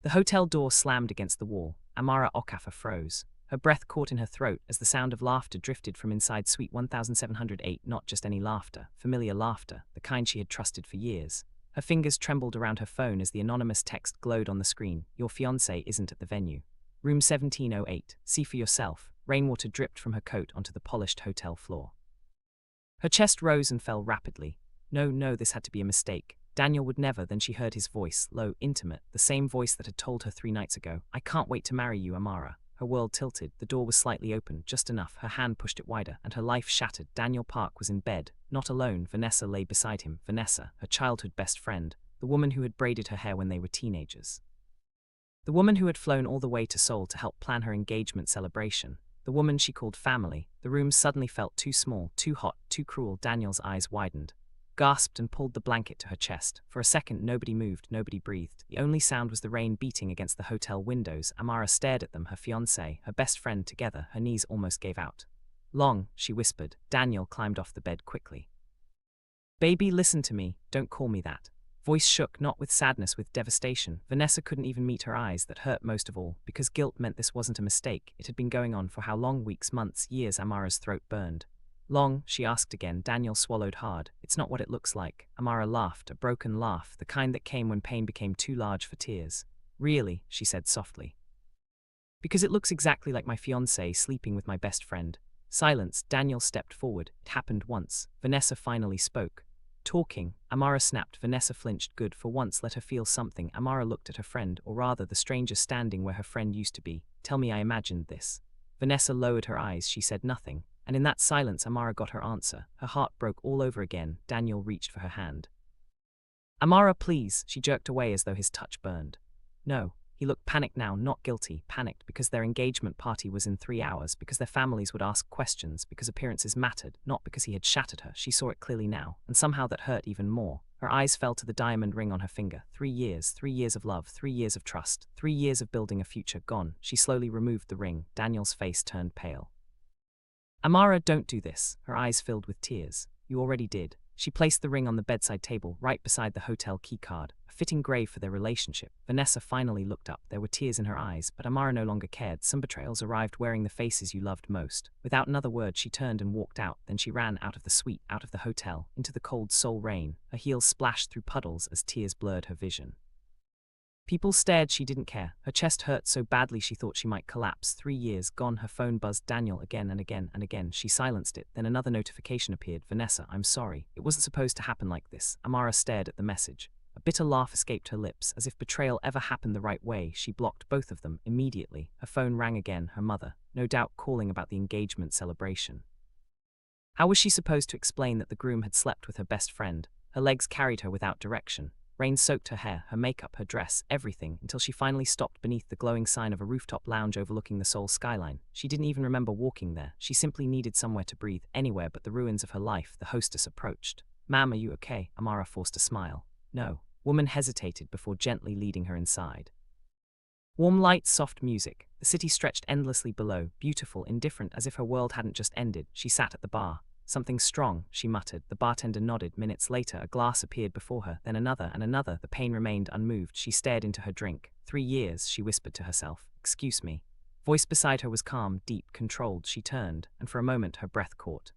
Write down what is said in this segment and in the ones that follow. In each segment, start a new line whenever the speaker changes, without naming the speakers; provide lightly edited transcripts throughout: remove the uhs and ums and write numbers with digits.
The hotel door slammed against the wall. Amara Okafor froze. Her breath caught in her throat as the sound of laughter drifted from inside Suite 1708. Not just any laughter, familiar laughter, the kind she had trusted for years. Her fingers trembled around her phone as the anonymous text glowed on the screen. Your fiancé isn't at the venue. Room 1708. See for yourself. Rainwater dripped from her coat onto the polished hotel floor. Her chest rose and fell rapidly. No, this had to be a mistake. Daniel would never. Then she heard his voice, low, intimate, the same voice that had told her 3 nights ago, I can't wait to marry you, Amara. Her world tilted. The door was slightly open, just enough. Her hand pushed it wider, and her life shattered. Daniel Park was in bed, not alone. Vanessa lay beside him. Vanessa, her childhood best friend, the woman who had braided her hair when they were teenagers. The woman who had flown all the way to Seoul to help plan her engagement celebration. The woman she called family. The room suddenly felt too small, too hot, too cruel. Daniel's eyes widened, gasped and pulled the blanket to her chest. For a second, nobody moved, nobody breathed. The only sound was the rain beating against the hotel windows. Amara stared at them, her fiancé, her best friend together. Her knees almost gave out. Long, she whispered. Daniel climbed off the bed quickly. Baby, listen to me, don't call me that. Voice shook, not with sadness, with devastation. Vanessa couldn't even meet her eyes. That hurt most of all, because guilt meant this wasn't a mistake. It had been going on for how long? Weeks, months, years. Amara's throat burned. Long? She asked again. Daniel swallowed hard. It's not what it looks like. Amara laughed, a broken laugh, the kind that came when pain became too large for tears. Really, she said softly. Because it looks exactly like my fiancé sleeping with my best friend. Silence. Daniel stepped forward. It happened once. Vanessa finally spoke. Talking. Amara snapped. Vanessa flinched. Good, for once let her feel something. Amara looked at her friend, or rather the stranger standing where her friend used to be. Tell me I imagined this. Vanessa lowered her eyes. She said nothing. And in that silence, Amara got her answer. Her heart broke all over again. Daniel reached for her hand. Amara, please. She jerked away as though his touch burned. No. He looked panicked now, not guilty, panicked because their engagement party was in 3 hours, because their families would ask questions, because appearances mattered, not because he had shattered her. She saw it clearly now, and somehow that hurt even more. Her eyes fell to the diamond ring on her finger. 3 years, 3 years of love, 3 years of trust, 3 years of building a future gone. She slowly removed the ring. Daniel's face turned pale. Amara, don't do this. Her eyes filled with tears. You already did. She placed the ring on the bedside table, right beside the hotel keycard, a fitting grave for their relationship. Vanessa finally looked up. There were tears in her eyes, but Amara no longer cared. Some betrayals arrived wearing the faces you loved most. Without another word, she turned and walked out. Then she ran out of the suite, out of the hotel, into the cold Seoul rain. Her heels splashed through puddles as tears blurred her vision. People stared. She didn't care. Her chest hurt so badly she thought she might collapse. 3 years gone. Her phone buzzed. Daniel again and again and again. She silenced it. Then another notification appeared. Vanessa, I'm sorry. It wasn't supposed to happen like this. Amara stared at the message. A bitter laugh escaped her lips, as if betrayal ever happened the right way. She blocked both of them immediately. Her phone rang again. Her mother, no doubt calling about the engagement celebration. How was she supposed to explain that the groom had slept with her best friend? Her legs carried her without direction. Rain soaked her hair, her makeup, her dress, everything, until she finally stopped beneath the glowing sign of a rooftop lounge overlooking the Seoul skyline. She didn't even remember walking there. She simply needed somewhere to breathe, anywhere but the ruins of her life. The hostess approached. Ma'am, are you okay? Amara forced a smile. No. Woman hesitated before gently leading her inside. Warm lights, soft music. The city stretched endlessly below, beautiful, indifferent, as if her world hadn't just ended. She sat at the bar. Something strong, she muttered. The bartender nodded. Minutes later, a glass appeared before her, then another and another. The pain remained unmoved. She stared into her drink. 3 years, she whispered to herself. Excuse me. Voice beside her was calm, deep, controlled. She turned, and for a moment her breath caught.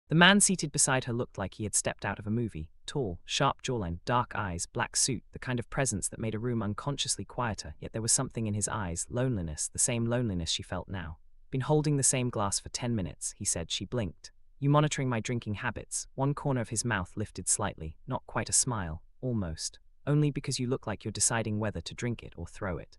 The man seated beside her looked like he had stepped out of a movie. Tall, sharp jawline, dark eyes, black suit, the kind of presence that made a room unconsciously quieter, yet there was something in his eyes, loneliness, the same loneliness she felt now. Been holding the same glass for 10 minutes, he said. She blinked. You monitoring my drinking habits? One corner of his mouth lifted slightly, not quite a smile, almost. Only because you look like you're deciding whether to drink it or throw it.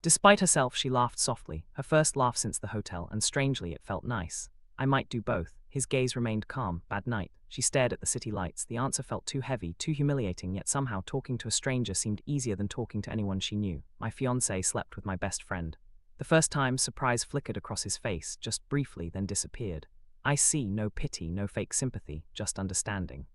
Despite herself, she laughed softly, her first laugh since the hotel, and strangely it felt nice. I might do both. His gaze remained calm. Bad night. She stared at the city lights. The answer felt too heavy, too humiliating, yet somehow talking to a stranger seemed easier than talking to anyone she knew. My fiancé slept with my best friend. The first time, surprise flickered across his face, just briefly, then disappeared. I see. No pity, no fake sympathy, just understanding.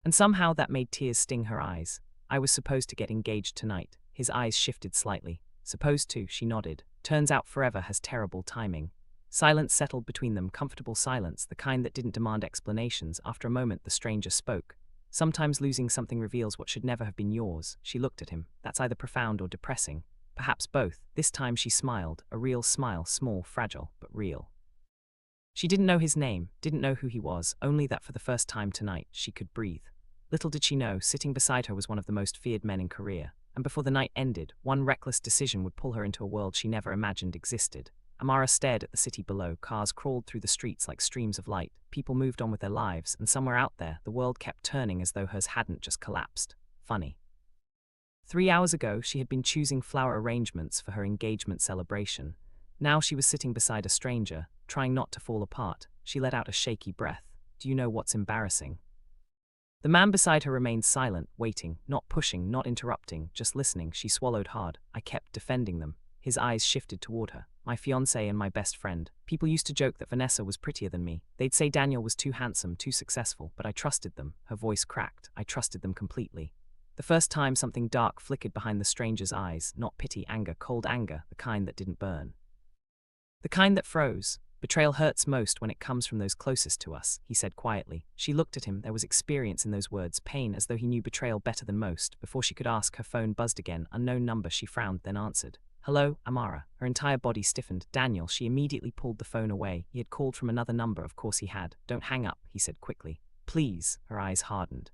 And somehow that made tears sting her eyes. I was supposed to get engaged tonight. His eyes shifted slightly. Supposed to, she nodded. Turns out forever has terrible timing. Silence settled between them, comfortable silence, the kind that didn't demand explanations. After a moment the stranger spoke. Sometimes losing something reveals what should never have been yours. She looked at him. That's either profound or depressing. Perhaps both. This time she smiled, a real smile, small, fragile, but real. She didn't know his name, didn't know who he was, only that for the first time tonight she could breathe. Little did she know, sitting beside her was one of the most feared men in Korea, and before the night ended, one reckless decision would pull her into a world she never imagined existed. Amara stared at the city below. Cars crawled through the streets like streams of light, people moved on with their lives, and somewhere out there, the world kept turning as though hers hadn't just collapsed. Funny. 3 hours ago, she had been choosing flower arrangements for her engagement celebration. Now she was sitting beside a stranger, trying not to fall apart. She let out a shaky breath. Do you know what's embarrassing? The man beside her remained silent, waiting, not pushing, not interrupting, just listening. She swallowed hard. I kept defending them. His eyes shifted toward her. My fiancé and my best friend. People used to joke that Vanessa was prettier than me. They'd say Daniel was too handsome, too successful, but I trusted them. Her voice cracked. I trusted them completely. The first time something dark flickered behind the stranger's eyes, not pity, anger, cold anger, the kind that didn't burn. The kind that froze. Betrayal hurts most when it comes from those closest to us, he said quietly. She looked at him. There was experience in those words, pain, as though he knew betrayal better than most. Before she could ask, her phone buzzed again. Unknown number. She frowned, then answered. Hello, Amara. Her entire body stiffened. Daniel. She immediately pulled the phone away. He had called from another number. Of course he had. Don't hang up, he said quickly. Please. Her eyes hardened.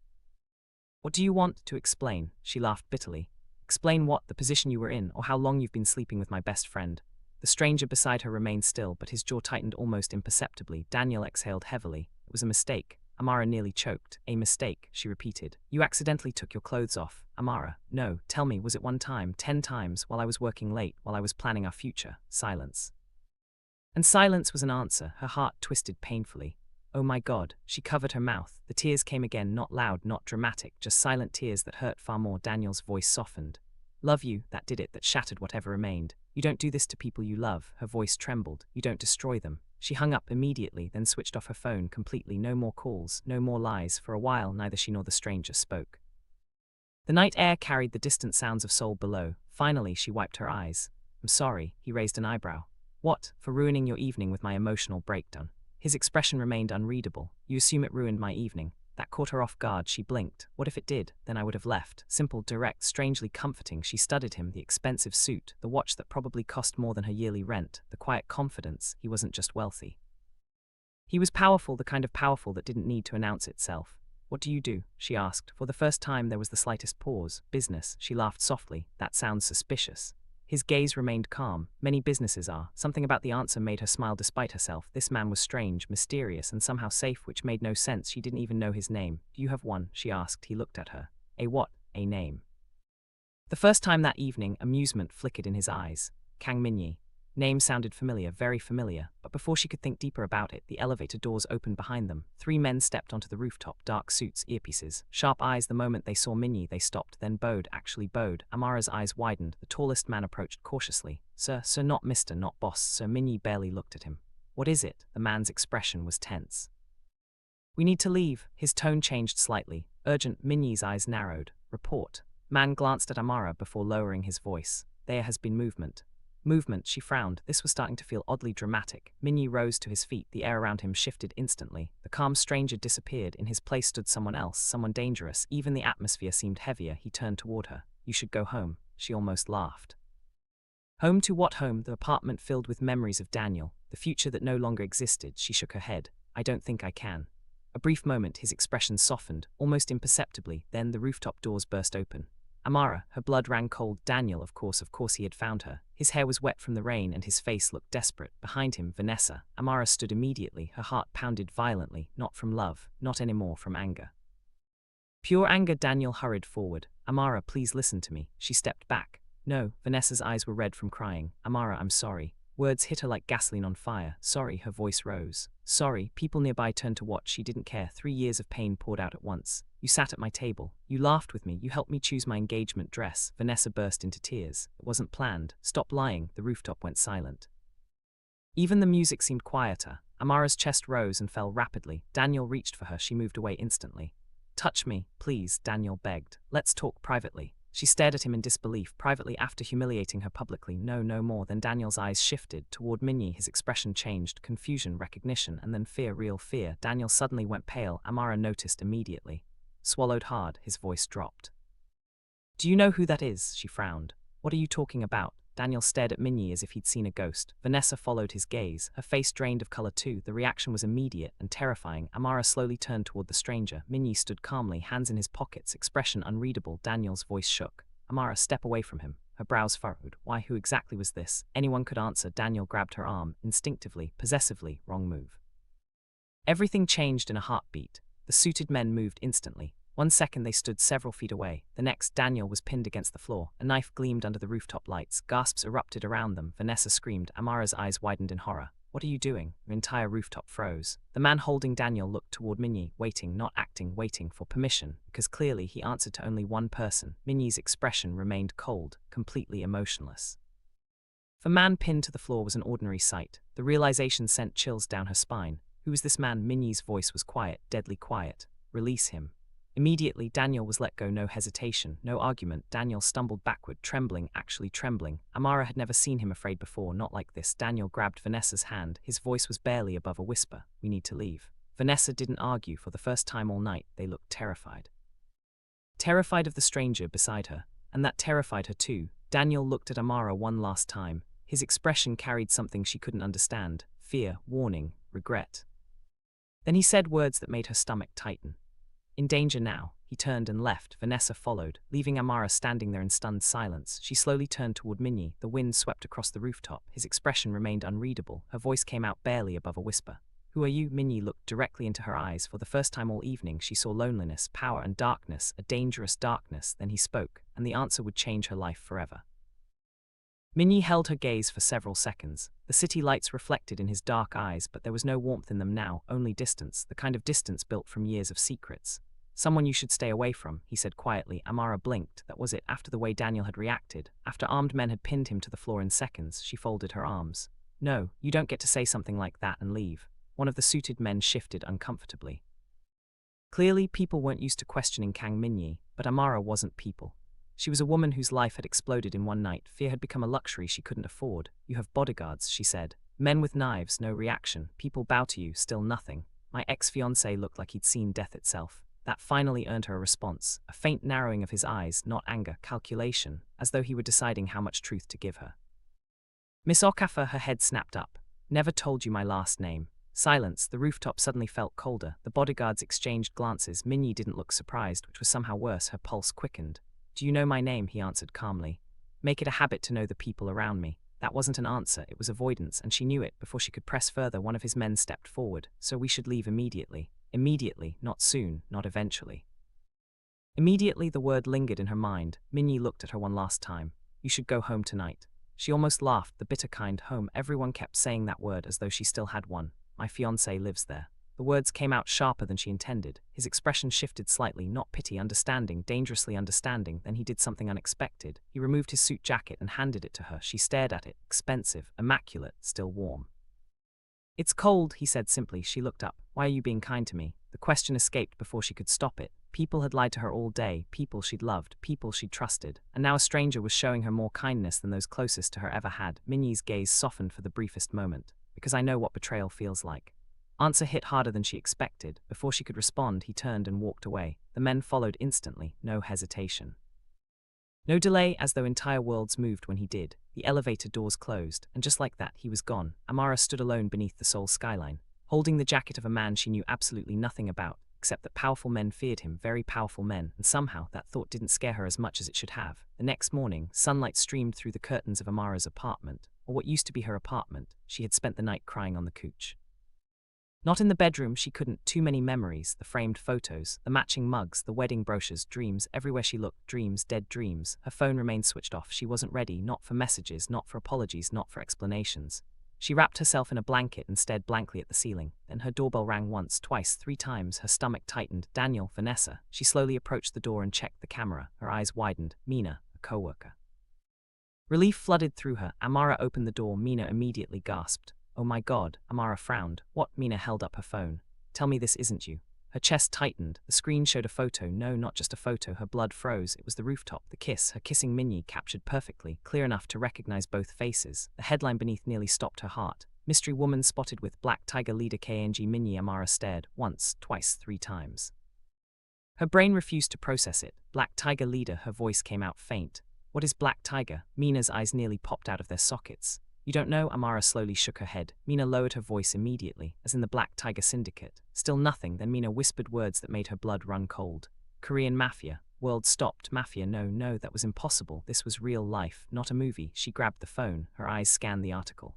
What do you want to explain? She laughed bitterly. Explain what? The position you were in, or how long you've been sleeping with my best friend. The stranger beside her remained still, but his jaw tightened almost imperceptibly. Daniel exhaled heavily. It was a mistake. Amara nearly choked. A mistake, she repeated. You accidentally took your clothes off. Amara, no, tell me, was it 1 time, 10 times, while I was working late, while I was planning our future? Silence. And silence was an answer. Her heart twisted painfully. Oh my God, she covered her mouth. The tears came again, not loud, not dramatic, just silent tears that hurt far more. Daniel's voice softened. Love you, that did it, that shattered whatever remained. You don't do this to people you love. Her voice trembled. You don't destroy them. She hung up immediately, then switched off her phone completely. No more calls, no more lies. For a while, neither she nor the stranger spoke. The night air carried the distant sounds of Seoul below. Finally, she wiped her eyes. I'm sorry, he raised an eyebrow. What? For ruining your evening with my emotional breakdown. His expression remained unreadable. You assume it ruined my evening. That caught her off guard. She blinked. What if it did? Then I would have left. Simple, direct, strangely comforting. She studied him, the expensive suit, the watch that probably cost more than her yearly rent, the quiet confidence. He wasn't just wealthy. He was powerful, the kind of powerful that didn't need to announce itself. What do you do? She asked. For the first time there was the slightest pause. Business. She laughed softly. That sounds suspicious. His gaze remained calm. Many businesses are. Something about the answer made her smile despite herself. This man was strange, mysterious, and somehow safe, which made no sense. She didn't even know his name. Do you have one? She asked. He looked at her. A what? A name. The first time that evening, amusement flickered in his eyes. Kang Min-Jae. Name sounded familiar, very familiar, but before she could think deeper about it, the elevator doors opened behind them. 3 men stepped onto the rooftop, dark suits, earpieces, sharp eyes. The moment they saw Min-Jae, they stopped, then bowed, actually bowed. Amara's eyes widened. The tallest man approached cautiously. Sir, not Mr., not boss, Sir. Min-Jae barely looked at him. What is it? The man's expression was tense. We need to leave. His tone changed slightly. Urgent. Min-Jae's eyes narrowed. Report. Man glanced at Amara before lowering his voice. There has been movement. Movement, she frowned. This was starting to feel oddly dramatic. Min-Jae rose to his feet. The air around him shifted instantly. The calm stranger disappeared. In his place stood someone else, someone dangerous. Even the atmosphere seemed heavier. He turned toward her. You should go home. She almost laughed. Home to what home? The apartment filled with memories of Daniel, the future that no longer existed. She shook her head. I don't think I can. A brief moment, his expression softened, almost imperceptibly. Then the rooftop doors burst open. Amara, her blood ran cold. Daniel, of course he had found her. His hair was wet from the rain and his face looked desperate. Behind him, Vanessa. Amara stood immediately. Her heart pounded violently, not from love, not anymore from anger. Pure anger. Daniel hurried forward. Amara, please listen to me. She stepped back. No. Vanessa's eyes were red from crying. Amara, I'm sorry. Words hit her like gasoline on fire. Sorry, her voice rose. Sorry. People nearby turned to watch. She didn't care. 3 years of pain poured out at once. You sat at my table. You laughed with me. You helped me choose my engagement dress. Vanessa burst into tears. It wasn't planned. Stop lying. The rooftop went silent. Even the music seemed quieter. Amara's chest rose and fell rapidly. Daniel reached for her. She moved away instantly. Touch me, please, Daniel begged. Let's talk privately. She stared at him in disbelief. Privately, after humiliating her publicly? No, no more. Then Daniel's eyes shifted toward Min-Jae. His expression changed. Confusion, recognition, and then fear, real fear. Daniel suddenly went pale. Amara noticed immediately. swallowed hard, his voice dropped. Do you know who that is? She frowned. What are you talking about? Daniel stared at Min-Jae as if he'd seen a ghost. Vanessa followed his gaze, her face drained of color too. The reaction was immediate and terrifying. Amara slowly turned toward the stranger. Min-Jae stood calmly, hands in his pockets, expression unreadable. Daniel's voice shook. Amara, step away from him. Her brows furrowed. Why, who exactly was this? Anyone could answer. Daniel grabbed her arm, instinctively, possessively. Wrong move. Everything changed in a heartbeat. The suited men moved instantly. 1 second they stood several feet away. The next, Daniel was pinned against the floor. A knife gleamed under the rooftop lights. Gasps erupted around them. Vanessa screamed. Amara's eyes widened in horror. What are you doing? The entire rooftop froze. The man holding Daniel looked toward Min-Jae, waiting, not acting, waiting for permission, because clearly he answered to only one person. Min-Jae's expression remained cold, completely emotionless. The man pinned to the floor was an ordinary sight. The realization sent chills down her spine. Who was this man? Min-Jae's voice was quiet, deadly quiet. Release him. Immediately, Daniel was let go, no hesitation, no argument. Daniel stumbled backward, trembling, actually trembling. Amara had never seen him afraid before, not like this. Daniel grabbed Vanessa's hand. His voice was barely above a whisper. We need to leave. Vanessa didn't argue. For the first time all night, they looked terrified. Terrified of the stranger beside her, and that terrified her too. Daniel looked at Amara one last time. His expression carried something she couldn't understand. Fear, warning, regret. Then he said words that made her stomach tighten. In danger now. He turned and left. Vanessa followed, leaving Amara standing there in stunned silence. She slowly turned toward Min-Jae. The wind swept across the rooftop. His expression remained unreadable. Her voice came out barely above a whisper. Who are you? Min-Jae looked directly into her eyes. For the first time all evening, she saw loneliness, power, and darkness, a dangerous darkness. Then he spoke, and the answer would change her life forever. Min-Jae held her gaze for several seconds. The city lights reflected in his dark eyes, but there was no warmth in them now, only distance, the kind of distance built from years of secrets. Someone you should stay away from, he said quietly. Amara blinked. That was it. After the way Daniel had reacted, after armed men had pinned him to the floor in seconds, she folded her arms. No, you don't get to say something like that and leave. One of the suited men shifted uncomfortably. Clearly, people weren't used to questioning Kang Min-Jae, but Amara wasn't people. She was a woman whose life had exploded in one night. Fear had become a luxury she couldn't afford. You have bodyguards, she said. Men with knives, no reaction. People bow to you, still nothing. My ex-fiancé looked like he'd seen death itself. That finally earned her a response, a faint narrowing of his eyes, not anger, calculation, as though he were deciding how much truth to give her. Miss Okafor, her head snapped up. Never told you my last name. Silence. The rooftop suddenly felt colder. The bodyguards exchanged glances. Min-Jae didn't look surprised, which was somehow worse. Her pulse quickened. Do you know my name? He answered calmly. Make it a habit to know the people around me. That wasn't an answer, it was avoidance, and she knew it. Before she could press further, one of his men stepped forward. So we should leave immediately. Immediately, not soon, not eventually. Immediately, the word lingered in her mind. Min-Jae looked at her one last time. You should go home tonight. She almost laughed, the bitter kind. Home. Everyone kept saying that word as though she still had one. My fiancé lives there. The words came out sharper than she intended. His expression shifted slightly, not pity, understanding, dangerously understanding. Then he did something unexpected. He removed his suit jacket and handed it to her. She stared at it, expensive, immaculate, still warm. It's cold, he said simply. She looked up. Why are you being kind to me? The question escaped before she could stop it. People had lied to her all day, people she'd loved, people she'd trusted, and now a stranger was showing her more kindness than those closest to her ever had. Min-Jae's gaze softened for the briefest moment. Because I know what betrayal feels like. Answer hit harder than she expected. Before she could respond, he turned and walked away. The men followed instantly, no hesitation. No delay, as though entire worlds moved when he did. The elevator doors closed, and just like that, he was gone. Amara stood alone beneath the Seoul skyline, holding the jacket of a man she knew absolutely nothing about, except that powerful men feared him, very powerful men, and somehow that thought didn't scare her as much as it should have. The next morning, sunlight streamed through the curtains of Amara's apartment, or what used to be her apartment. She had spent the night crying on the couch. Not in the bedroom, she couldn't. Too many memories, the framed photos, the matching mugs, the wedding brochures, dreams, everywhere she looked, dreams, dead dreams. Her phone remained switched off. She wasn't ready, not for messages, not for apologies, not for explanations. She wrapped herself in a blanket and stared blankly at the ceiling. Then her doorbell rang once, twice, 3 times. Her stomach tightened. Daniel, Vanessa. She slowly approached the door and checked the camera. Her eyes widened. Mina, a co-worker. Relief flooded through her. Amara opened the door. Mina immediately gasped. Oh my God, Amara frowned. What? Mina held up her phone. Tell me this isn't you. Her chest tightened. The screen showed a photo. No, not just a photo. Her blood froze. It was the rooftop, the kiss, her kissing Min-Jae, captured perfectly, clear enough to recognize both faces. The headline beneath nearly stopped her heart. Mystery woman spotted with black tiger leader Kang Min-Jae. Amara stared. Once, twice, 3 times. Her brain refused to process it. Black Tiger leader, her voice came out faint. What is Black Tiger? Mina's eyes nearly popped out of their sockets. You don't know? Amara slowly shook her head. Mina lowered her voice immediately, as in the Black Tiger syndicate. Still nothing, then Mina whispered words that made her blood run cold. Korean Mafia. World stopped. Mafia, no, that was impossible. This was real life, not a movie. She grabbed the phone. Her eyes scanned the article.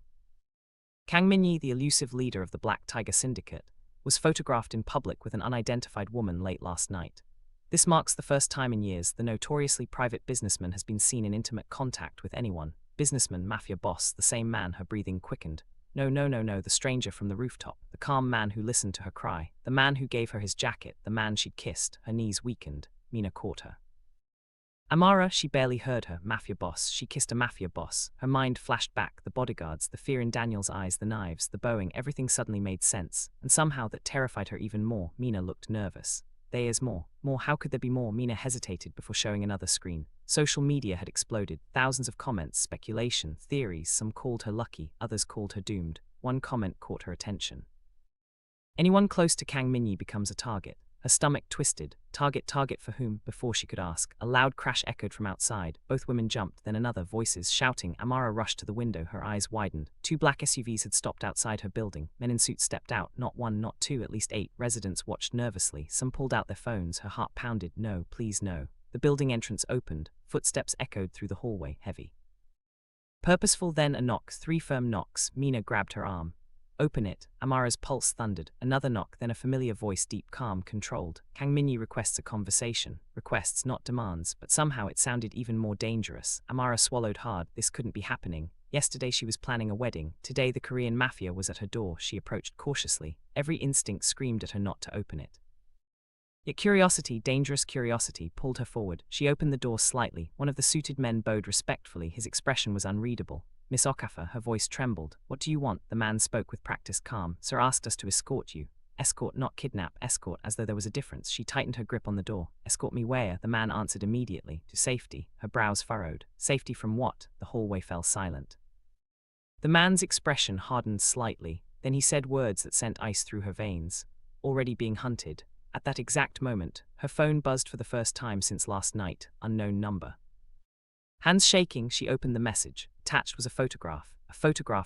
Kang Min-Jae, the elusive leader of the Black Tiger syndicate, was photographed in public with an unidentified woman late last night. This marks the first time in years the notoriously private businessman has been seen in intimate contact with anyone. Businessman, Mafia boss, the same man. Her breathing quickened. No, the stranger from the rooftop, the calm man who listened to her cry, the man who gave her his jacket, the man she'd kissed. Her knees weakened. Mina caught her. Amara, she barely heard her. Mafia boss, she kissed a mafia boss. Her mind flashed back, the bodyguards, the fear in Daniel's eyes, the knives, the bowing, everything suddenly made sense, and somehow that terrified her even more. Mina looked nervous. There is more. How could there be more? Mina hesitated before showing another screen. Social media had exploded. Thousands of comments, speculation, theories. Some called her lucky, others called her doomed. One comment caught her attention. Anyone close to Kang Min-Jae becomes a target. Her stomach twisted. Target for whom? Before she could ask, a loud crash echoed from outside. Both women jumped, then another, voices shouting. Amara rushed to the window, her eyes widened. 2 black SUVs had stopped outside her building. Men in suits stepped out, not 1, not 2, at least 8. Residents watched nervously. Some pulled out their phones. Her heart pounded. No, please no. The building entrance opened. Footsteps echoed through the hallway, heavy. Purposeful, then a knock, 3 firm knocks. Mina grabbed her arm. Open it. Amara's pulse thundered. Another knock, then a familiar voice, deep, calm, controlled. Kang Min-Jae requests a conversation. Requests, not demands, but somehow it sounded even more dangerous. Amara swallowed hard. This couldn't be happening. Yesterday she was planning a wedding. Today the Korean Mafia was at her door. She approached cautiously. Every instinct screamed at her not to open it. Yet curiosity, dangerous curiosity, pulled her forward. She opened the door slightly. One of the suited men bowed respectfully. His expression was unreadable. Miss Okafor, her voice trembled. What do you want? The man spoke with practiced calm. Sir asked us to escort you. Escort, not kidnap. Escort, as though there was a difference. She tightened her grip on the door. Escort me where? The man answered immediately. To safety. Her brows furrowed. Safety from what? The hallway fell silent. The man's expression hardened slightly. Then he said words that sent ice through her veins. Already being hunted. At that exact moment, her phone buzzed for the first time since last night. Unknown number. Hands shaking, she opened the message. Attached was a photograph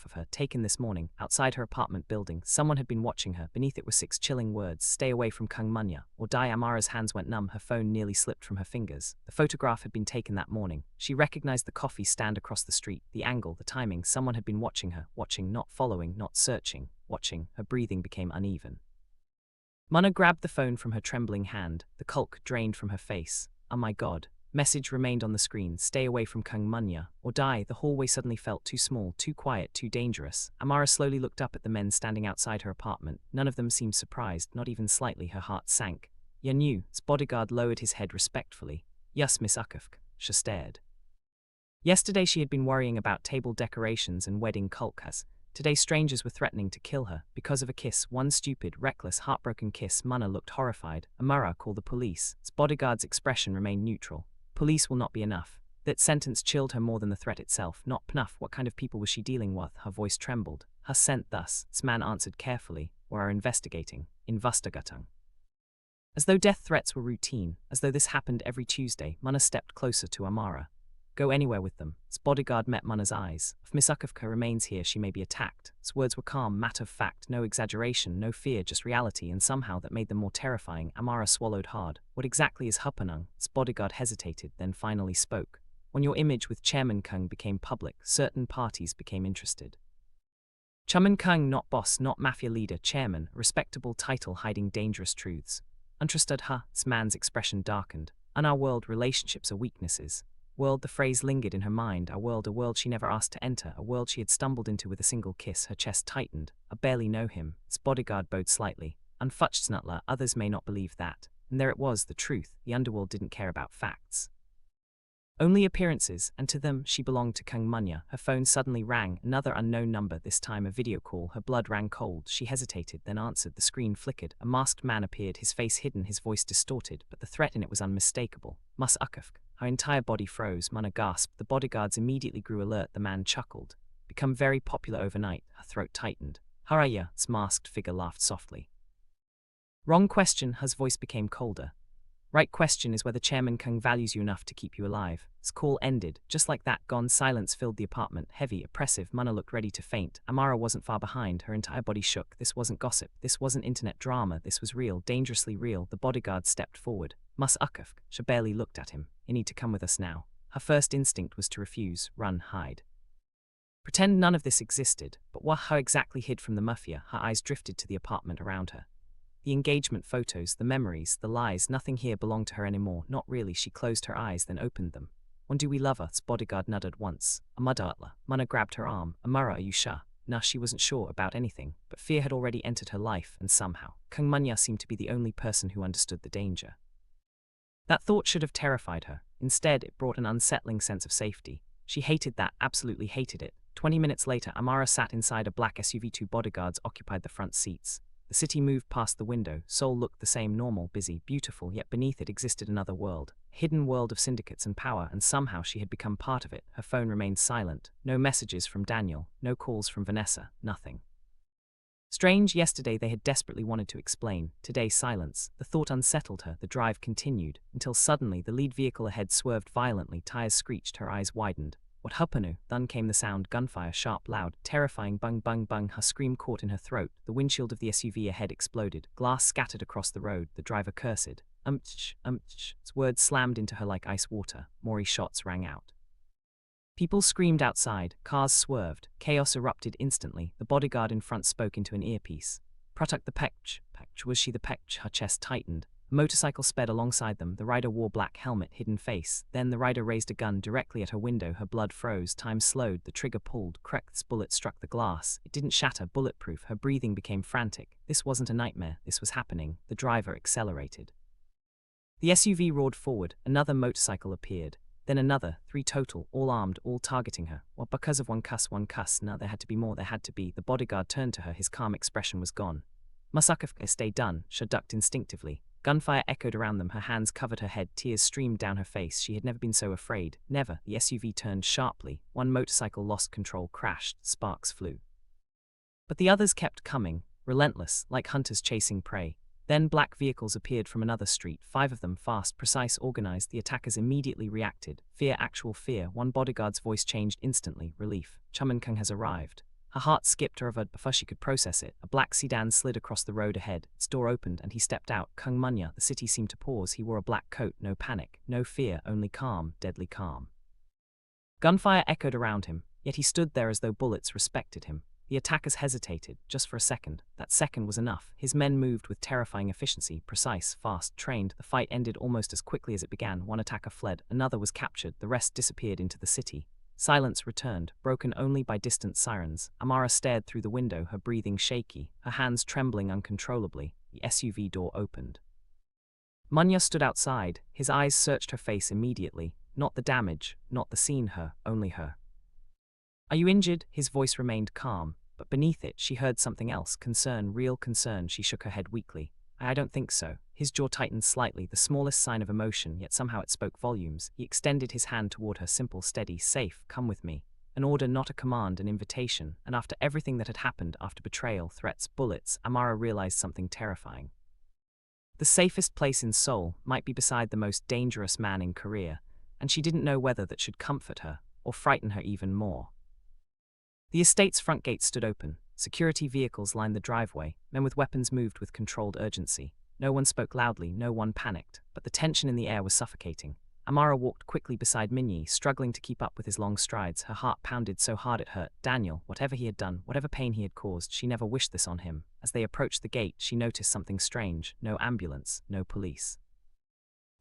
of her, taken this morning, outside her apartment building. Someone had been watching her. Beneath it were 6 chilling words. Stay away from Kang Min-Jae, or die. Amara's hands went numb. Her phone nearly slipped from her fingers. The photograph had been taken that morning. She recognized the coffee stand across the street, the angle, the timing. Someone had been watching her, watching, not following, not searching, watching. Her breathing became uneven. Mana grabbed the phone from her trembling hand. The culk drained from her face. Oh my God. Message remained on the screen. Stay away from Kang Min-Jae, or die. The hallway suddenly felt too small, too quiet, too dangerous. Amara slowly looked up at the men standing outside her apartment. None of them seemed surprised, not even slightly. Her heart sank. Yanyu, bodyguard, lowered his head respectfully. Yes, Miss Okafor, she stared. Yesterday she had been worrying about table decorations and wedding kulkas. Today strangers were threatening to kill her, because of a kiss, one stupid, reckless, heartbroken kiss. Mana looked horrified. Amara, called the police. Bodyguard's expression remained neutral. Police will not be enough. That sentence chilled her more than the threat itself. Not pnuff. What kind of people was she dealing with? Her voice trembled. Her sent thus. This man answered carefully. We are investigating. Investigatung. As though death threats were routine, as though this happened every Tuesday, Mana stepped closer to Amara. Go anywhere with them. His bodyguard met Mana's eyes. If Miss Okafor remains here, she may be attacked. His words were calm, matter of fact, no exaggeration, no fear, just reality, and somehow that made them more terrifying. Amara swallowed hard. What exactly is Hapanung? His bodyguard hesitated, then finally spoke. When your image with Chairman Kang became public, certain parties became interested. Chairman Kang, not boss, not mafia leader, chairman, a respectable title hiding dangerous truths. Untrusted, huh? This man's expression darkened. In our world, relationships are weaknesses. World, the phrase lingered in her mind. A world she never asked to enter, a world she had stumbled into with a single kiss. Her chest tightened. I barely know him. His bodyguard bowed slightly. Unfutched snutler, others may not believe that. And there it was, the truth. The underworld didn't care about facts. Only appearances, and to them, she belonged to Kang Min-Jae. Her phone suddenly rang, another unknown number, this time a video call. Her blood ran cold. She hesitated, then answered. The screen flickered. A masked man appeared, his face hidden, his voice distorted, but the threat in it was unmistakable. Miss Okafor. Her entire body froze. Mana gasped. The bodyguards immediately grew alert. The man chuckled. Become very popular overnight. Her throat tightened. Haraya, its masked figure laughed softly. Wrong question. His voice became colder. Right question is whether Chairman Kang values you enough to keep you alive. His call ended. Just like that, gone. Silence filled the apartment. Heavy, oppressive. Munna looked ready to faint. Amara wasn't far behind. Her entire body shook. This wasn't gossip. This wasn't internet drama. This was real, dangerously real. The bodyguard stepped forward. Mus Ukaf. She barely looked at him. You need to come with us now. Her first instinct was to refuse, run, hide. Pretend none of this existed, but what her exactly hid from the Mafia, her eyes drifted to the apartment around her. The engagement photos, the memories, the lies, nothing here belonged to her anymore. Not really. She closed her eyes, then opened them. When do we love us? Bodyguard nudged once. Amudatla. Munna grabbed her arm. Amara, are you sure? Nah, she wasn't sure about anything, but fear had already entered her life, and somehow, Kang Min-Jae seemed to be the only person who understood the danger. That thought should have terrified her. Instead, it brought an unsettling sense of safety. She hated that, absolutely hated it. 20 minutes later, Amara sat inside a black SUV. 2 bodyguards occupied the front seats. The city moved past the window. Seoul looked the same, normal, busy, beautiful, yet beneath it existed another world. A hidden world of syndicates and power, and somehow she had become part of it. Her phone remained silent. No messages from Daniel, no calls from Vanessa, nothing. Strange, yesterday they had desperately wanted to explain. Today, silence. The thought unsettled her. The drive continued, until suddenly the lead vehicle ahead swerved violently. Tires screeched, her eyes widened. What happened? Then came the sound, gunfire, sharp, loud, terrifying, bung, bung, bung. Her scream caught in her throat. The windshield of the SUV ahead exploded. Glass scattered across the road. The driver cursed. Its words slammed into her like ice water. More shots rang out. People screamed outside. Cars swerved. Chaos erupted instantly. The bodyguard in front spoke into an earpiece. Pratuk the Pech. Was she the Pech? Her chest tightened. A motorcycle sped alongside them. The rider wore black helmet, hidden face. Then the rider raised a gun directly at her window. Her blood froze. Time slowed. The trigger pulled. Krecht's bullet struck the glass. It didn't shatter. Bulletproof. Her breathing became frantic. This wasn't a nightmare. This was happening. The driver accelerated. The SUV roared forward. Another motorcycle appeared. Then another. 3 total. All armed. All targeting her. Well, because of one cuss. No, there had to be more. There had to be. The bodyguard turned to her. His calm expression was gone. Musakov, stay done. She ducked instinctively. Gunfire echoed around them. Her hands covered her head. Tears streamed down her face. She had never been so afraid. Never. The SUV turned sharply. One motorcycle lost control, crashed. Sparks flew. But the others kept coming, relentless, like hunters chasing prey. Then black vehicles appeared from another street, 5 of them, fast, precise, organized. The attackers immediately reacted. Fear, actual fear. One bodyguard's voice changed instantly. Relief. Chairman Kang has arrived. Her heart skipped over before she could process it. A black sedan slid across the road ahead. Its door opened and he stepped out. Kang Min-Jae. The city seemed to pause. He wore a black coat. No panic, no fear, only calm, deadly calm. Gunfire echoed around him, yet he stood there as though bullets respected him. The attackers hesitated, just for a second. That second was enough. His men moved with terrifying efficiency, precise, fast, trained. The fight ended almost as quickly as it began. One attacker fled, another was captured, the rest disappeared into the city. Silence returned, broken only by distant sirens. Amara stared through the window, her breathing shaky, her hands trembling uncontrollably. The SUV door opened. Min-Jae stood outside. His eyes searched her face immediately. Not the damage, not the scene, her, only her. Are you injured? His voice remained calm, but beneath it she heard something else, concern, real concern. She shook her head weakly. I don't think so. His jaw tightened slightly, the smallest sign of emotion, yet somehow it spoke volumes. He extended his hand toward her, simple, steady, safe, come with me. An order, not a command, an invitation. And after everything that had happened, after betrayal, threats, bullets, Amara realized something terrifying. The safest place in Seoul might be beside the most dangerous man in Korea, and she didn't know whether that should comfort her, or frighten her even more. The estate's front gate stood open. Security vehicles lined the driveway. Men with weapons moved with controlled urgency. No one spoke loudly, no one panicked, but the tension in the air was suffocating. Amara walked quickly beside Min-Jae, struggling to keep up with his long strides. Her heart pounded so hard it hurt. Daniel, whatever he had done, whatever pain he had caused, she never wished this on him. As they approached the gate, she noticed something strange. No ambulance, no police.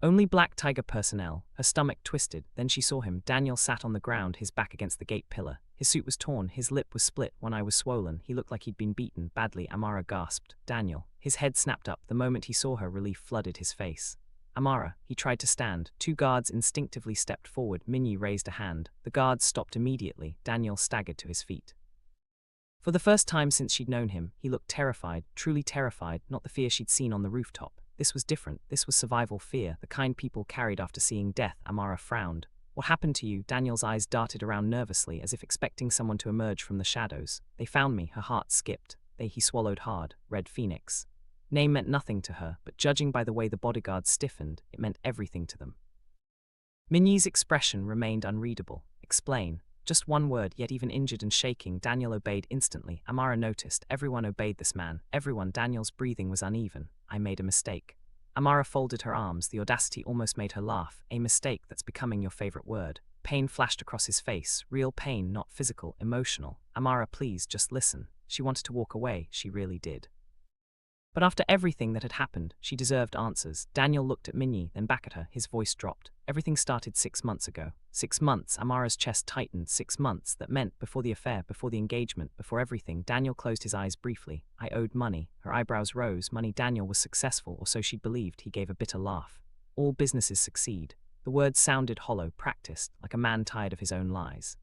Only black tiger personnel. Her stomach twisted. Then she saw him. Daniel sat on the ground, his back against the gate pillar. His suit was torn, his lip was split, one eye was swollen. He looked like he'd been beaten badly. Amara gasped. Daniel. His head snapped up. The moment he saw her, relief flooded his face. Amara. He tried to stand. 2 guards instinctively stepped forward. Min-Jae raised a hand. The guards stopped immediately. Daniel staggered to his feet. For the first time since she'd known him, he looked terrified, truly terrified, not the fear she'd seen on the rooftop. This was different. This was survival fear, the kind people carried after seeing death. Amara frowned. What happened to you? Daniel's eyes darted around nervously, as if expecting someone to emerge from the shadows. They found me. Her heart skipped. He swallowed hard. Red Phoenix. Name meant nothing to her, but judging by the way the bodyguards stiffened, it meant everything to them. Min-Jae's expression remained unreadable. Explain. Just one word, yet even injured and shaking, Daniel obeyed instantly. Amara noticed. Everyone obeyed this man. Everyone. Daniel's breathing was uneven. I made a mistake. Amara folded her arms. The audacity almost made her laugh. A mistake, that's becoming your favorite word. Pain flashed across his face. Real pain, not physical, emotional. Amara, please, just listen. She wanted to walk away. She really did. But after everything that had happened, she deserved answers. Daniel looked at Min-Jae, then back at her. His voice dropped. Everything started 6 months ago. 6 months. Amara's chest tightened. 6 months. That meant before the affair, before the engagement, before everything. Daniel closed his eyes briefly. I owed money. Her eyebrows rose. Money. Daniel was successful, or so she'd believed. He gave a bitter laugh. All businesses succeed. The words sounded hollow, practiced, like a man tired of his own lies.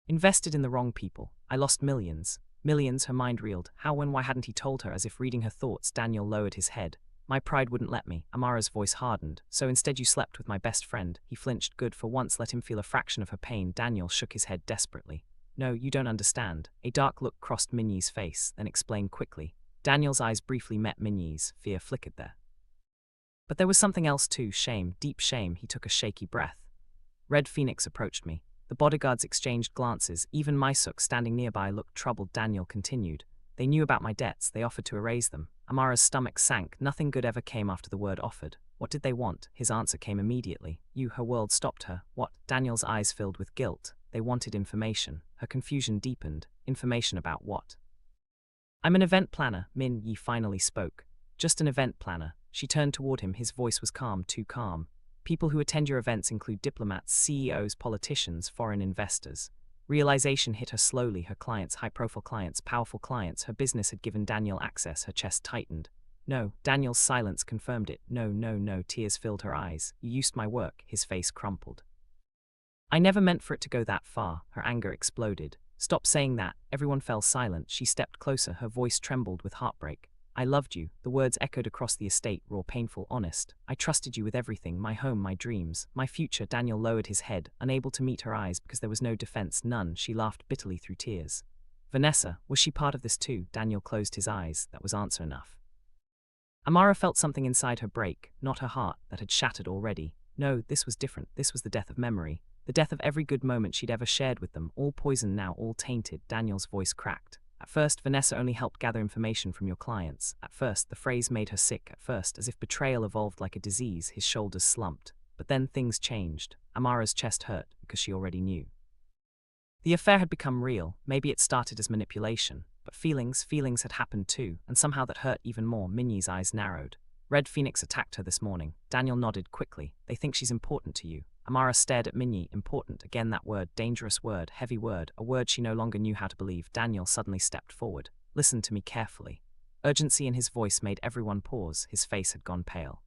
Invested in the wrong people. I lost millions. Millions, her mind reeled. How, when, why hadn't he told her? As if reading her thoughts, Daniel lowered his head. My pride wouldn't let me. Amara's voice hardened. So instead you slept with my best friend. He flinched. Good, for once let him feel a fraction of her pain. Daniel shook his head desperately. No, you don't understand. A dark look crossed Min-Jae's face, then explained quickly. Daniel's eyes briefly met Min-Jae's. Fear flickered there. But there was something else too. Shame, deep shame. He took a shaky breath. Red Phoenix approached me. The bodyguards exchanged glances. Even Mysuk, standing nearby, looked troubled. Daniel continued. They knew about my debts. They offered to erase them. Amara's stomach sank. Nothing good ever came after the word offered. What did they want? His answer came immediately. You. Her world stopped her. What? Daniel's eyes filled with guilt. They wanted information. Her confusion deepened. Information about what? I'm an event planner, Min-Jae finally spoke. Just an event planner. She turned toward him. His voice was calm, too calm. People who attend your events include diplomats, CEOs, politicians, foreign investors. Realization hit her slowly. Her clients, high-profile clients, powerful clients. Her business had given Daniel access. Her chest tightened. No, Daniel's silence confirmed it. No, no, no. Tears filled her eyes. You used my work. His face crumpled. I never meant for it to go that far. Her anger exploded. Stop saying that. Everyone fell silent. She stepped closer. Her voice trembled with heartbreak. I loved you. The words echoed across the estate, raw, painful, honest. I trusted you with everything, my home, my dreams, my future. Daniel lowered his head, unable to meet her eyes because there was no defense, none. She laughed bitterly through tears. Vanessa, was she part of this too? Daniel closed his eyes. That was answer enough. Amara felt something inside her break, not her heart, that had shattered already. No, this was different. This was the death of memory. The death of every good moment she'd ever shared with them, all poisoned now, all tainted. Daniel's voice cracked. At first, Vanessa only helped gather information from your clients. At first, the phrase made her sick. At first, as if betrayal evolved like a disease, his shoulders slumped. But then things changed. Amara's chest hurt because she already knew. The affair had become real. Maybe it started as manipulation. But feelings had happened too, and somehow that hurt even more. Min-Jae's eyes narrowed. Red Phoenix attacked her this morning. Daniel nodded quickly. They think she's important to you. Amara stared at Min-Jae. Important. Again that word. Dangerous word. Heavy word. A word she no longer knew how to believe. Daniel suddenly stepped forward. Listen to me carefully. Urgency in his voice made everyone pause. His face had gone pale.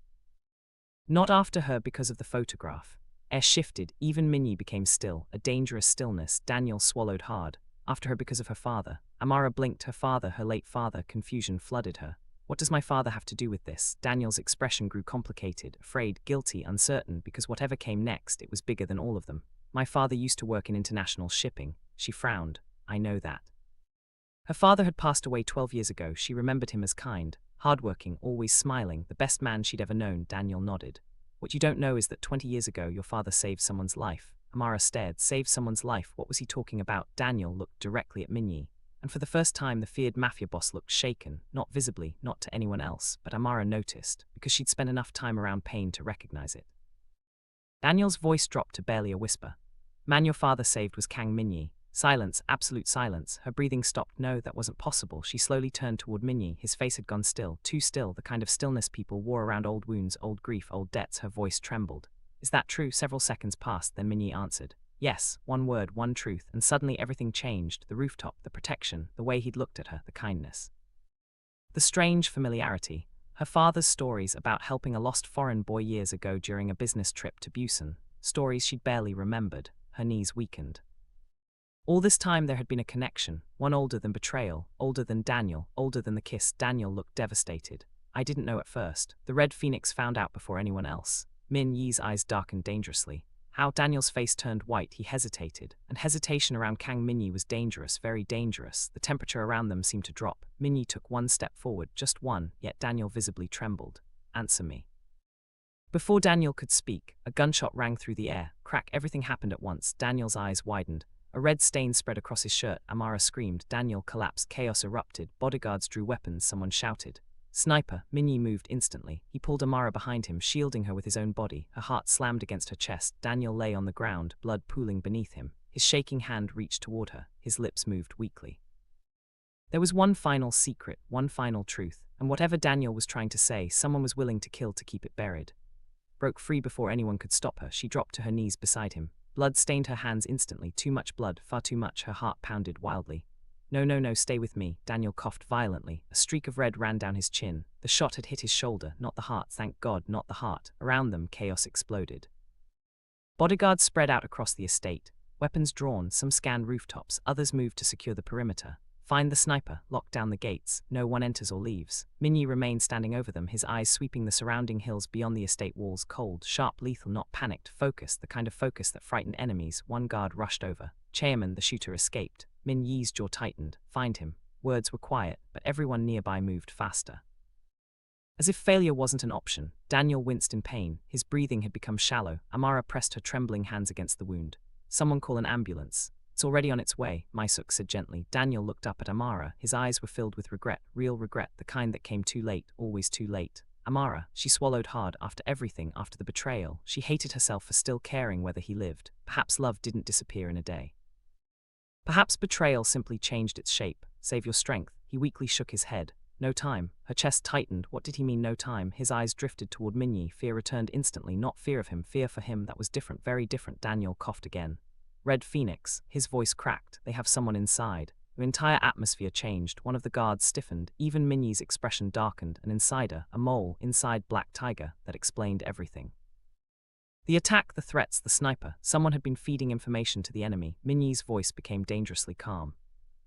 Not after her because of the photograph. Air shifted. Even Min-Jae became still. A dangerous stillness. Daniel swallowed hard. After her because of her father. Amara blinked. Her father, her late father. Confusion flooded her. What does my father have to do with this? Daniel's expression grew complicated, afraid, guilty, uncertain, because whatever came next, it was bigger than all of them. My father used to work in international shipping. She frowned. I know that. Her father had passed away 12 years ago. She remembered him as kind, hardworking, always smiling, the best man she'd ever known. Daniel nodded. What you don't know is that 20 years ago, your father saved someone's life. Amara stared. Saved someone's life? What was he talking about? Daniel looked directly at Min-Jae. And for the first time, the feared Mafia boss looked shaken, not visibly, not to anyone else, but Amara noticed, because she'd spent enough time around pain to recognize it. Daniel's voice dropped to barely a whisper. Man your father saved was Kang Min-Jae. Silence, absolute silence. Her breathing stopped. No, that wasn't possible. She slowly turned toward Min-Jae. His face had gone still, too still, the kind of stillness people wore around old wounds, old grief, old debts. Her voice trembled. Is that true? Several seconds passed, then Min-Jae answered. Yes, one word, one truth, and suddenly everything changed. The rooftop, the protection, the way he'd looked at her, the kindness. The strange familiarity. Her father's stories about helping a lost foreign boy years ago during a business trip to Busan. Stories she'd barely remembered. Her knees weakened. All this time there had been a connection, one older than Betrayal, older than Daniel, older than the kiss. Daniel looked devastated. I didn't know at first. The Red Phoenix found out before anyone else. Min-Jae's eyes darkened dangerously. How? Daniel's face turned white, he hesitated, and hesitation around Kang Min-Jae was dangerous, very dangerous. The temperature around them seemed to drop. Min-Jae took one step forward, just one, yet Daniel visibly trembled. Answer me. Before Daniel could speak, a gunshot rang through the air. Crack, everything happened at once. Daniel's eyes widened. A red stain spread across his shirt. Amara screamed. Daniel collapsed. Chaos erupted. Bodyguards drew weapons. Someone shouted. Sniper. Min-Jae moved instantly. He pulled Amara behind him, shielding her with his own body. Her heart slammed against her chest. Daniel lay on the ground, blood pooling beneath him. His shaking hand reached toward her. His lips moved weakly. There was one final secret, one final truth, and whatever Daniel was trying to say, someone was willing to kill to keep it buried. Broke free before anyone could stop her. She dropped to her knees beside him. Blood stained her hands instantly. Too much blood, far too much. Her heart pounded wildly. No, no, no, stay with me. Daniel coughed violently. A streak of red ran down his chin. The shot had hit his shoulder, not the heart. Thank God, not the heart. Around them, chaos exploded. Bodyguards spread out across the estate. Weapons drawn, some scanned rooftops, others moved to secure the perimeter. Find the sniper, lock down the gates. No one enters or leaves. Min-Jae remained standing over them, his eyes sweeping the surrounding hills beyond the estate walls, cold, sharp, lethal, not panicked, focused, the kind of focus that frightened enemies. One guard rushed over. Chairman, the shooter, escaped. Min-Jae's jaw tightened. Find him. Words were quiet, but everyone nearby moved faster. As if failure wasn't an option, Daniel winced in pain. His breathing had become shallow. Amara pressed her trembling hands against the wound. Someone call an ambulance. It's already on its way, Mysuk said gently. Daniel looked up at Amara. His eyes were filled with regret, real regret, the kind that came too late, always too late. Amara, she swallowed hard. After everything, after the betrayal, she hated herself for still caring whether he lived. Perhaps love didn't disappear in a day. Perhaps betrayal simply changed its shape. Save your strength. He weakly shook his head. No time. Her chest tightened. What did he mean, no time? His eyes drifted toward Min-Jae. Fear returned instantly. Not fear of him, fear for him. That was different, very different. Daniel coughed again. Red Phoenix. His voice cracked. They have someone inside. The entire atmosphere changed. One of the guards stiffened. Even Min-Jae's expression darkened. An insider, a mole, inside Black Tiger. That explained everything. The attack, the threats, the sniper. Someone had been feeding information to the enemy. Min-Jae's voice became dangerously calm.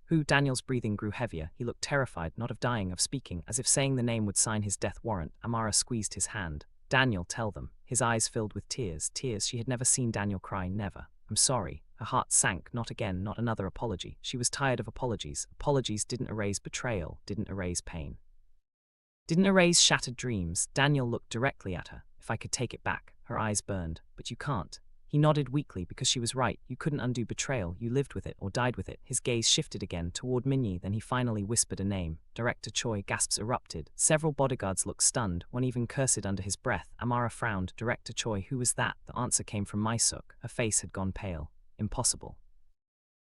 Who? Daniel's breathing grew heavier. He looked terrified, not of dying, of speaking, as if saying the name would sign his death warrant. Amara squeezed his hand. Daniel, tell them. His eyes filled with tears. Tears. She had never seen Daniel cry, never. I'm sorry. Her heart sank. Not again, not another apology. She was tired of apologies. Apologies didn't erase betrayal, didn't erase pain. Didn't erase shattered dreams. Daniel looked directly at her. If I could take it back. Her eyes burned. But you can't. He nodded weakly because she was right. You couldn't undo betrayal. You lived with it or died with it. His gaze shifted again toward Min-Jae, then he finally whispered a name. Director Choi. Gasps erupted. Several bodyguards looked stunned, one even cursed under his breath. Amara frowned. Director Choi, who was that? The answer came from Mysuk. Her face had gone pale. Impossible.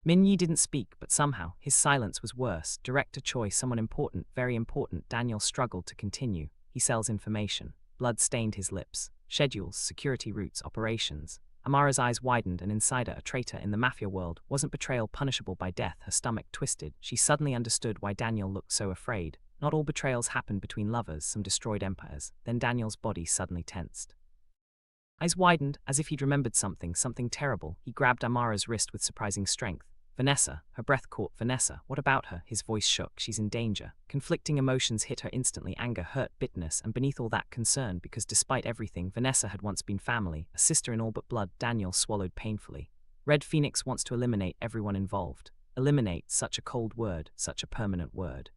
Min-Jae didn't speak, but somehow, his silence was worse. Director Choi, someone important, very important. Daniel struggled to continue. He sells information. Blood stained his lips. Schedules, security routes, operations. Amara's eyes widened. An insider, a traitor in the Mafia world. Wasn't betrayal punishable by death? Her stomach twisted. She suddenly understood why Daniel looked so afraid. Not all betrayals happened between lovers, some destroyed empires. Then Daniel's body suddenly tensed. Eyes widened, as if he'd remembered something, something terrible. He grabbed Amara's wrist with surprising strength. Vanessa. Her breath caught. Vanessa. What about her? His voice shook. She's in danger. Conflicting emotions hit her instantly. Anger, hurt, bitterness, and beneath all that, concern, because despite everything, Vanessa had once been family, a sister in all but blood. Daniel swallowed painfully. Red Phoenix wants to eliminate everyone involved. Eliminate, such a cold word, such a permanent word.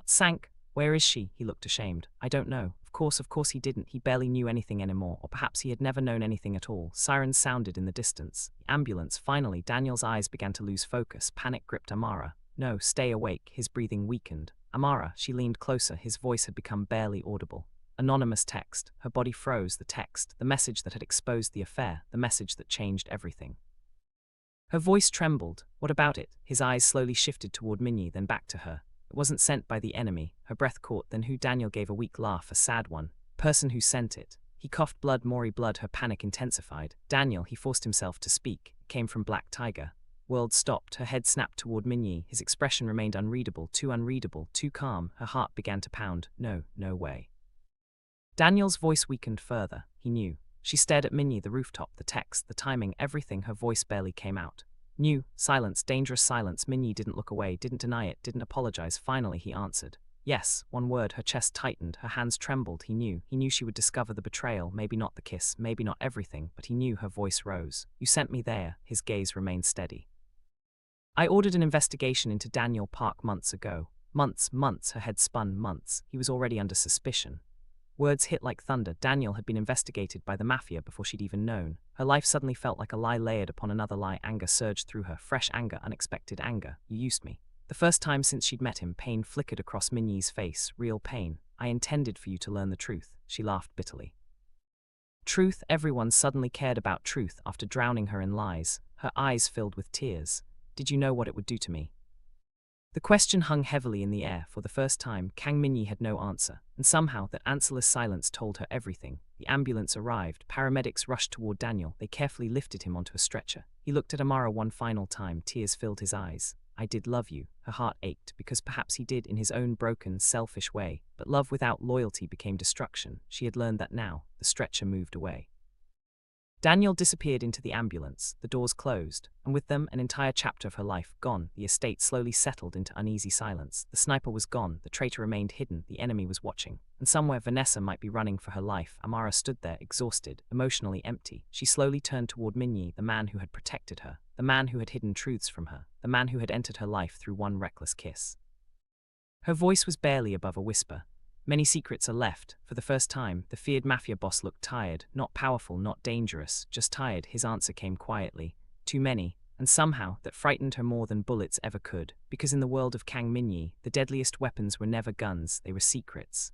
Sank. Where is she? He looked ashamed. I don't know. Of course he didn't. He barely knew anything anymore, or perhaps he had never known anything at all. Sirens sounded in the distance. The ambulance. Finally, Daniel's eyes began to lose focus. Panic gripped Amara. No, stay awake. His breathing weakened. Amara. She leaned closer. His voice had become barely audible. Anonymous text. Her body froze. The text. The message that had exposed the affair. The message that changed everything. Her voice trembled. What about it? His eyes slowly shifted toward Min-Jae, then back to her. It wasn't sent by the enemy. Her breath caught. Then who? Daniel gave a weak laugh, a sad one. Person who sent it. He coughed. Blood, Mori blood. Her panic intensified. Daniel, he forced himself to speak. It came from Black Tiger. World stopped. Her head snapped toward Min-Jae. His expression remained unreadable, too calm. Her heart began to pound. No, no way. Daniel's voice weakened further. He knew. She stared at Min-Jae, the rooftop, the text, the timing, everything. Her voice barely came out. Knew. Silence, dangerous silence. Min-Jae didn't look away, didn't deny it, didn't apologize. Finally he answered. Yes, one word, her chest tightened, her hands trembled. He knew she would discover the betrayal, maybe not the kiss, maybe not everything, but he knew. Her voice rose. You sent me there. His gaze remained steady. I ordered an investigation into Daniel Park months ago. Months, her head spun, months. He was already under suspicion. Words hit like thunder. Daniel had been investigated by the Mafia before she'd even known. Her life suddenly felt like a lie layered upon another lie. Anger surged through her, fresh anger, unexpected anger. You used me. The first time since she'd met him, pain flickered across Min-Jae's face, real pain. I intended for you to learn the truth, she laughed bitterly. Truth, everyone suddenly cared about truth after drowning her in lies. Her eyes filled with tears. Did you know what it would do to me? The question hung heavily in the air. For the first time, Kang Min-Jae had no answer, and somehow that answerless silence told her everything. The ambulance arrived, paramedics rushed toward Daniel, they carefully lifted him onto a stretcher. He looked at Amara one final time, tears filled his eyes. I did love you. Her heart ached, because perhaps he did in his own broken, selfish way, but love without loyalty became destruction. She had learned that now. The stretcher moved away. Daniel disappeared into the ambulance, the doors closed, and with them an entire chapter of her life gone. The estate slowly settled into uneasy silence. The sniper was gone, the traitor remained hidden, the enemy was watching. And somewhere Vanessa might be running for her life. Amara stood there, exhausted, emotionally empty. She slowly turned toward Min-Jae, the man who had protected her, the man who had hidden truths from her, the man who had entered her life through one reckless kiss. Her voice was barely above a whisper. Many secrets are left. For the first time, the feared Mafia boss looked tired, not powerful, not dangerous, just tired. His answer came quietly. Too many, and somehow that frightened her more than bullets ever could, because in the world of Kang Min-Jae, the deadliest weapons were never guns, they were secrets.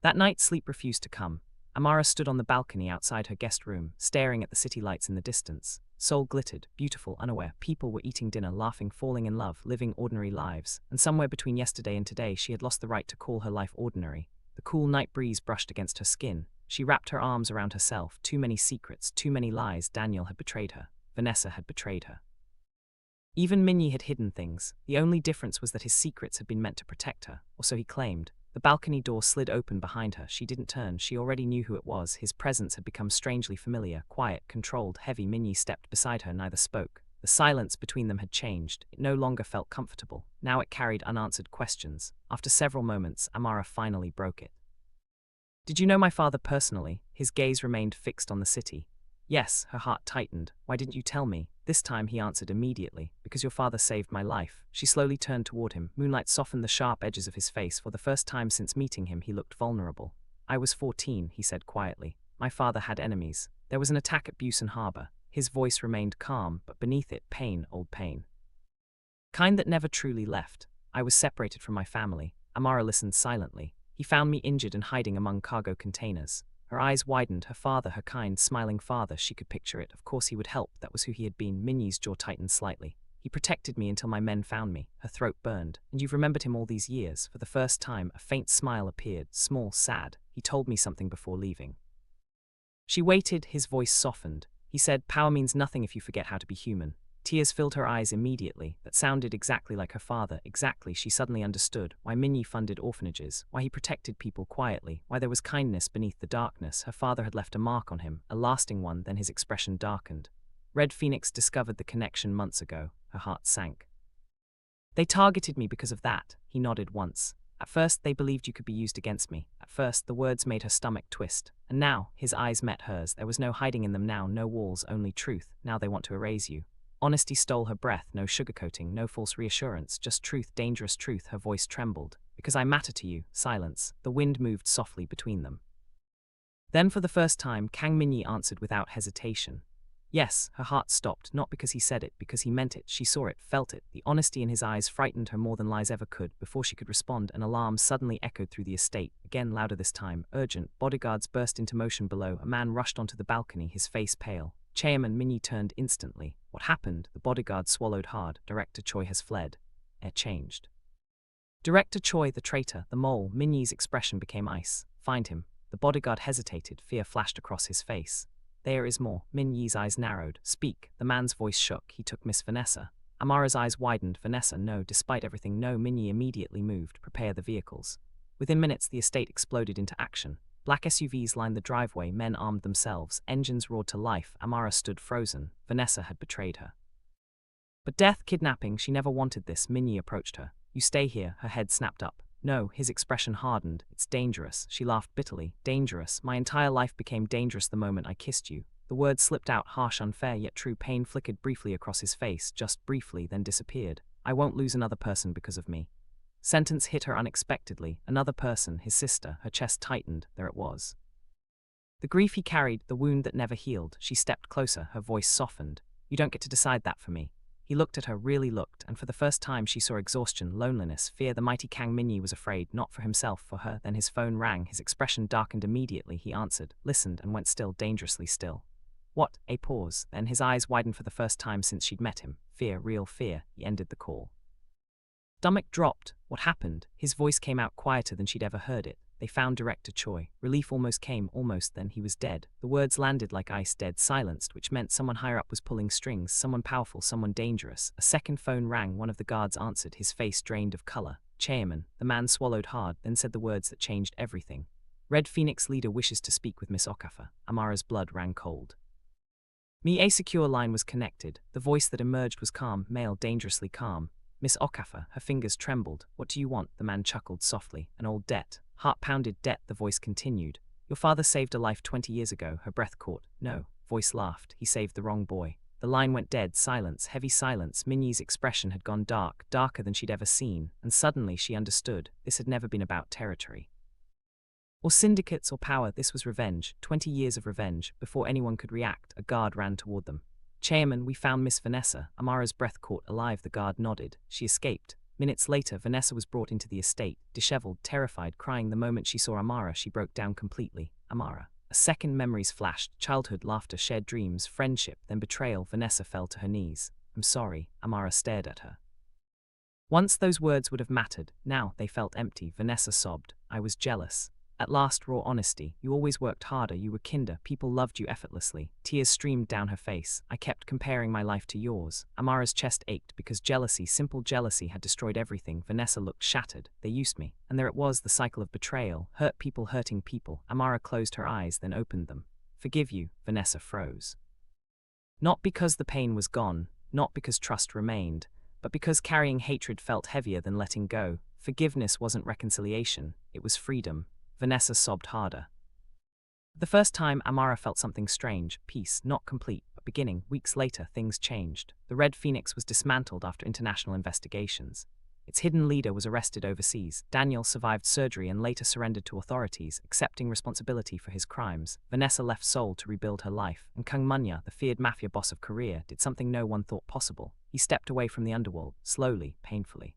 That night, sleep refused to come. Amara stood on the balcony outside her guest room, staring at the city lights in the distance. Seoul glittered, beautiful, unaware. People were eating dinner, laughing, falling in love, living ordinary lives. And somewhere between yesterday and today, she had lost the right to call her life ordinary. The cool night breeze brushed against her skin. She wrapped her arms around herself. Too many secrets, too many lies. Daniel had betrayed her. Vanessa had betrayed her. Even Min-Jae had hidden things. The only difference was that his secrets had been meant to protect her, or so he claimed. The balcony door slid open behind her. She didn't turn. She already knew who it was. His presence had become strangely familiar, quiet, controlled, heavy. Min-Jae stepped beside her, neither spoke. The silence between them had changed. It no longer felt comfortable. Now it carried unanswered questions. After several moments, Amara finally broke it. Did you know my father personally? His gaze remained fixed on the city. Yes, her heart tightened. Why didn't you tell me? This time he answered immediately. Because your father saved my life. She slowly turned toward him. Moonlight softened the sharp edges of his face. For the first time since meeting him, he looked vulnerable. I was 14, he said quietly. My father had enemies. There was an attack at Busan Harbor. His voice remained calm, but beneath it, pain, old pain. Kind that never truly left. I was separated from my family. Amara listened silently. He found me injured and hiding among cargo containers. Her eyes widened. Her father, her kind, smiling father, she could picture it. Of course he would help, that was who he had been. Min-Jae's jaw tightened slightly. He protected me until my men found me. Her throat burned. And you've remembered him all these years. For the first time, a faint smile appeared, small, sad. He told me something before leaving. She waited, his voice softened. He said, power means nothing if you forget how to be human. Tears filled her eyes immediately. That sounded exactly like her father. Exactly, she suddenly understood why Min-Jae funded orphanages, why he protected people quietly, why there was kindness beneath the darkness. Her father had left a mark on him, a lasting one. Then his expression darkened. Red Phoenix discovered the connection months ago. Her heart sank. They targeted me because of that. He nodded once. At first, they believed you could be used against me. At first, the words made her stomach twist. And now, his eyes met hers. There was no hiding in them now, no walls, only truth. Now they want to erase you. Honesty stole her breath, no sugarcoating, no false reassurance, just truth, dangerous truth. Her voice trembled. Because I matter to you. Silence. The wind moved softly between them. Then for the first time, Kang Min-Jae answered without hesitation. Yes, her heart stopped, not because he said it, because he meant it. She saw it, felt it. The honesty in his eyes frightened her more than lies ever could. Before she could respond, an alarm suddenly echoed through the estate, again louder this time, urgent. Bodyguards burst into motion below. A man rushed onto the balcony, his face pale. Chairman Min-Jae turned instantly. What happened? The bodyguard swallowed hard. Director Choi has fled. Air changed. Director Choi, the traitor, the mole. Min-Jae's expression became ice. Find him. The bodyguard hesitated. Fear flashed across his face. There is more. Min-Jae's eyes narrowed. Speak. The man's voice shook. He took Miss Vanessa. Amara's eyes widened. Vanessa, no. Despite everything, no. Min-Jae immediately moved. Prepare the vehicles. Within minutes, the estate exploded into action. Black SUVs lined the driveway. Men armed themselves. Engines roared to life. Amara stood frozen. Vanessa had betrayed her. But death, kidnapping, she never wanted this. Min-Jae approached her. You stay here. Her head snapped up. No, his expression hardened. It's dangerous. She laughed bitterly. Dangerous. My entire life became dangerous the moment I kissed you. The words slipped out, harsh, unfair, yet true. Pain flickered briefly across his face, just briefly, then disappeared. I won't lose another person because of me. Sentence hit her unexpectedly. Another person, his sister. Her chest tightened. There it was. The grief he carried, the wound that never healed. She stepped closer, her voice softened. You don't get to decide that for me. He looked at her, really looked, and for the first time she saw exhaustion, loneliness, fear. The mighty Kang Min-Jae was afraid, not for himself, for her. Then his phone rang, his expression darkened immediately. He answered, listened, and went still, dangerously still. What? A pause. Then his eyes widened for the first time since she'd met him. Fear, real fear. He ended the call. Stomach dropped. What happened? His voice came out quieter than she'd ever heard it. They found Director Choi. Relief almost came, almost, then he was dead. The words landed like ice, dead, silenced, which meant someone higher up was pulling strings, someone powerful, someone dangerous. A second phone rang, one of the guards answered, his face drained of color. Chairman. The man swallowed hard, then said the words that changed everything. Red Phoenix leader wishes to speak with Miss Okafor. Amara's blood ran cold. A secure line was connected. The voice that emerged was calm, male, dangerously calm. Miss Okafor, her fingers trembled. What do you want? The man chuckled softly. An old debt. Heart-pounded debt, the voice continued. Your father saved a life 20 years ago. Her breath caught. No. Voice laughed. He saved the wrong boy. The line went dead. Silence, heavy silence. Min-Jae's expression had gone dark, darker than she'd ever seen, and suddenly she understood. This had never been about territory or syndicates or power. This was revenge. 20 years of revenge. Before anyone could react, a guard ran toward them. Chairman, we found Miss Vanessa. Amara's breath caught. Alive, the guard nodded. She escaped. Minutes later, Vanessa was brought into the estate, disheveled, terrified, crying. The moment she saw Amara, she broke down completely. Amara. A second, memories flashed. Childhood, laughter, shared dreams, friendship, then betrayal. Vanessa fell to her knees. I'm sorry. Amara stared at her. Once those words would have mattered. Now they felt empty. Vanessa sobbed. I was jealous. At last, raw honesty. You always worked harder, you were kinder, people loved you effortlessly. Tears streamed down her face. I kept comparing my life to yours. Amara's chest ached because jealousy, simple jealousy, had destroyed everything. Vanessa looked shattered. They used me. And there it was, the cycle of betrayal. Hurt people hurting people. Amara closed her eyes, then opened them. Forgive you. Vanessa froze. Not because the pain was gone, not because trust remained, but because carrying hatred felt heavier than letting go. Forgiveness wasn't reconciliation, it was freedom. Vanessa sobbed harder. The first time, Amara felt something strange, peace, not complete, but beginning. Weeks later, things changed. The Red Phoenix was dismantled after international investigations. Its hidden leader was arrested overseas. Daniel survived surgery and later surrendered to authorities, accepting responsibility for his crimes. Vanessa left Seoul to rebuild her life, and Kang Min-Jae, the feared mafia boss of Korea, did something no one thought possible. He stepped away from the underworld, slowly, painfully,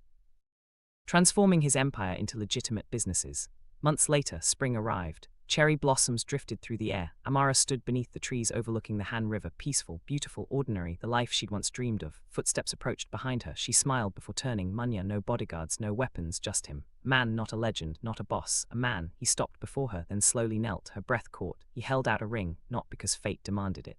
transforming his empire into legitimate businesses. Months later, spring arrived. Cherry blossoms drifted through the air. Amara stood beneath the trees overlooking the Han River, peaceful, beautiful, ordinary, the life she'd once dreamed of. Footsteps approached behind her. She smiled before turning. Min-Jae, no bodyguards, no weapons, just him. Man, not a legend, not a boss, a man. He stopped before her, then slowly knelt. Her breath caught. He held out a ring, not because fate demanded it.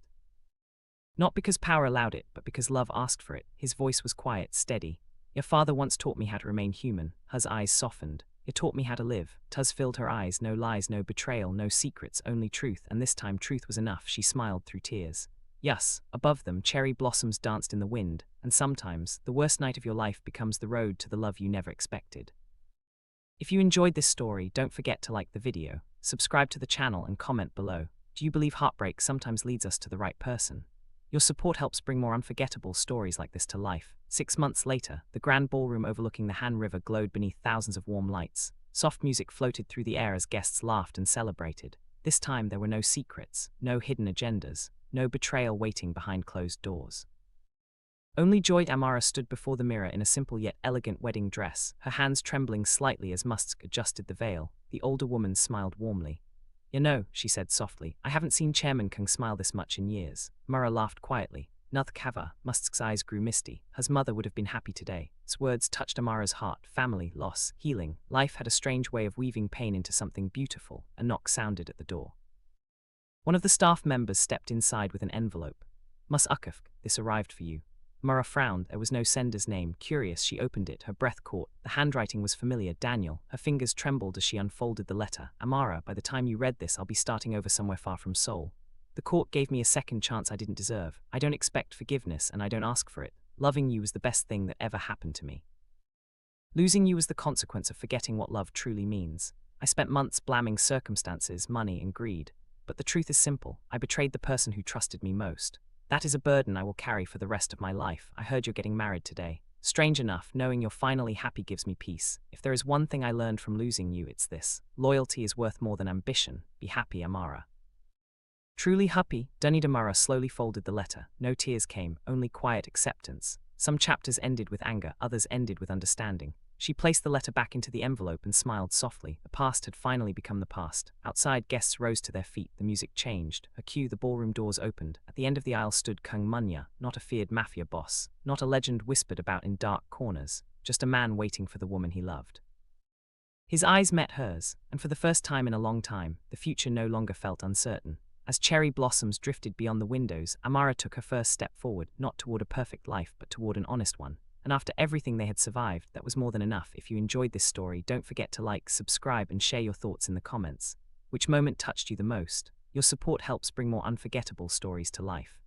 Not because power allowed it, but because love asked for it. His voice was quiet, steady. Your father once taught me how to remain human. Her eyes softened. It taught me how to live. Tuz filled her eyes. No lies, no betrayal, no secrets, only truth. And this time truth was enough. She smiled through tears. Yes, above them, cherry blossoms danced in the wind. And sometimes, the worst night of your life becomes the road to the love you never expected. If you enjoyed this story, don't forget to like the video, subscribe to the channel and comment below. Do you believe heartbreak sometimes leads us to the right person? Your support helps bring more unforgettable stories like this to life. 6 months later, the grand ballroom overlooking the Han River glowed beneath thousands of warm lights. Soft music floated through the air as guests laughed and celebrated. This time there were no secrets, no hidden agendas, no betrayal waiting behind closed doors. Only joy. Amara stood before the mirror in a simple yet elegant wedding dress, her hands trembling slightly as Musk adjusted the veil. The older woman smiled warmly. You know, she said softly, I haven't seen Chairman Kang smile this much in years. Amara laughed quietly. Noth Kava. Musk's eyes grew misty. His mother would have been happy today. His words touched Amara's heart. Family, loss, healing. Life had a strange way of weaving pain into something beautiful. A knock sounded at the door. One of the staff members stepped inside with an envelope. Miss Okafor, this arrived for you. Amara frowned. There was no sender's name. Curious, she opened it. Her breath caught. The handwriting was familiar. Daniel. Her fingers trembled as she unfolded the letter. Amara, by the time you read this, I'll be starting over somewhere far from Seoul. The court gave me a second chance I didn't deserve. I don't expect forgiveness, and I don't ask for it. Loving you was the best thing that ever happened to me. Losing you was the consequence of forgetting what love truly means. I spent months blaming circumstances, money, and greed. But the truth is simple. I betrayed the person who trusted me most. That is a burden I will carry for the rest of my life. I heard you're getting married today. Strange enough, knowing you're finally happy gives me peace. If there is one thing I learned from losing you, it's this. Loyalty is worth more than ambition. Be happy, Amara. Truly happy, Amara slowly folded the letter. No tears came, only quiet acceptance. Some chapters ended with anger, others ended with understanding. She placed the letter back into the envelope and smiled softly. The past had finally become the past. Outside, guests rose to their feet. The music changed. Her cue, the ballroom doors opened. At the end of the aisle stood Kang Min-Jae, not a feared mafia boss, not a legend whispered about in dark corners, just a man waiting for the woman he loved. His eyes met hers, and for the first time in a long time, the future no longer felt uncertain. As cherry blossoms drifted beyond the windows, Amara took her first step forward, not toward a perfect life, but toward an honest one. And after everything they had survived, that was more than enough. If you enjoyed this story, don't forget to like, subscribe, and share your thoughts in the comments. Which moment touched you the most? Your support helps bring more unforgettable stories to life.